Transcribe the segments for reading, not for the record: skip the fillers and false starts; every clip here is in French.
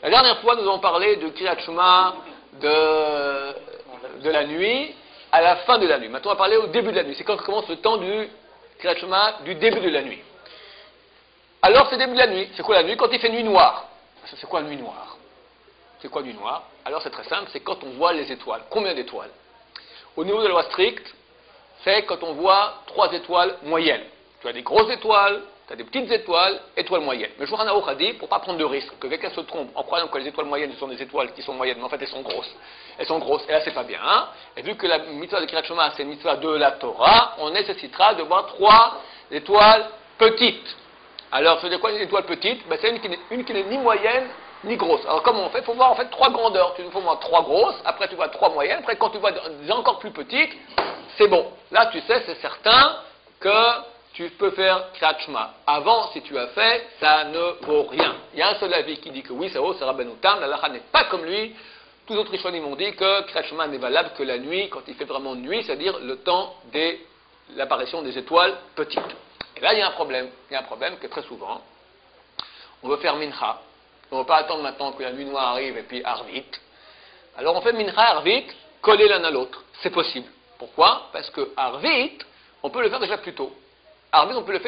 La dernière fois, nous avons parlé de Kriyat Shema de la nuit à la fin de la nuit. Maintenant, on va parler au début de la nuit. C'est quand commence le temps du Kriyat Shema du début de la nuit. Alors, c'est le début de la nuit. C'est quoi la nuit? Quand il fait nuit noire. C'est quoi nuit noire? C'est quoi nuit noire? Alors, c'est très simple. C'est quand on voit les étoiles. Combien d'étoiles? Au niveau de la loi stricte, c'est quand on voit 3 étoiles moyennes. Tu as des grosses étoiles, tu as des petites étoiles, étoiles moyennes. Mais Shulchan Aruch a dit, pour ne pas prendre de risque, que quelqu'un se trompe en croyant que les étoiles moyennes sont des étoiles qui sont moyennes, mais en fait elles sont grosses. Elles sont grosses, et là c'est pas bien. Hein? Et vu que la mitzvah de Kriyat Shema, c'est une mitzvah de la Torah, on nécessitera de voir 3 étoiles petites. Alors, c'est quoi une étoile petite? Ben, c'est une qui n'est ni moyenne, ni grosse. Alors, comment on fait? Il faut voir en fait 3 grandeurs. Tu faut voir 3 grosses, après tu vois 3 moyennes, après quand tu vois des encore plus petites, c'est bon. Là, tu sais, c'est certain que tu peux faire Kriyat Shema. Avant, si tu as fait, ça ne vaut rien. Il y a un seul avis qui dit que oui, ça vaut, c'est Rabbeinu Tam. La halakha n'est pas comme lui. Tous les autres Rishonim m'ont dit que Kriyat Shema n'est valable que la nuit, quand il fait vraiment nuit, c'est-à-dire le temps de l'apparition des étoiles petites. Et là, il y a un problème. Il y a un problème que très souvent, on veut faire Mincha. On ne va pas attendre maintenant que la nuit noire arrive et puis Arvit. Alors on fait Mincha et Arvit collés l'un à l'autre. C'est possible. Pourquoi? Parce que Arvit, on peut le faire déjà plus tôt. Arvit, on peut le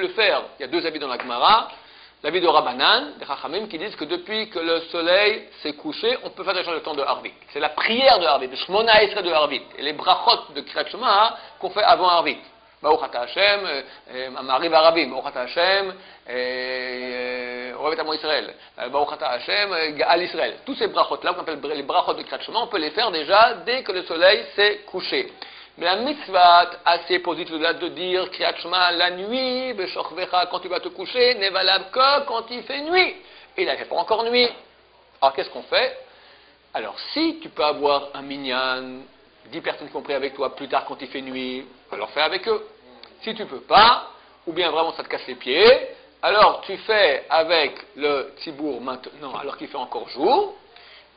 faire. Il y a 2 avis dans la Gemara. L'avis de Rabbanan, des Chachamim, qui disent que depuis que le soleil s'est couché, on peut faire déjà le temps de Arvit. C'est la prière de Arvit, le Shmona Esrei de Arvit. Et les brachot de Kriyat Shema qu'on fait avant Arvit. Baruch Ata Hashem, Amari Varabim, Baruch Ata Hashem, Orevet Amo Israël, Baruch Ata Hashem, Gaal Israël. Tous ces brachot-là, qu'on appelle les brachot de Kriyat Shema, on peut les faire déjà dès que le soleil s'est couché. Mais la mitzvah assez positive de dire Kriyat Shema la nuit, Beshorvecha, quand tu vas te coucher, n'est valable que quand il fait nuit. Et il n'a pas encore nuit. Alors qu'est-ce qu'on fait? Alors si tu peux avoir un minyan, 10 personnes qui ont pris avec toi plus tard quand il fait nuit, alors fais avec eux. Si tu peux pas, ou bien vraiment ça te casse les pieds, alors tu fais avec le tzibour maintenant, alors qu'il fait encore jour,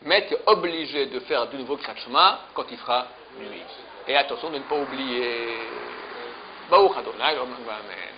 mais tu es obligé de faire de nouveau Kriyat Shema quand il fera nuit. Et attention de ne pas oublier. Baruch Adonai, Amen.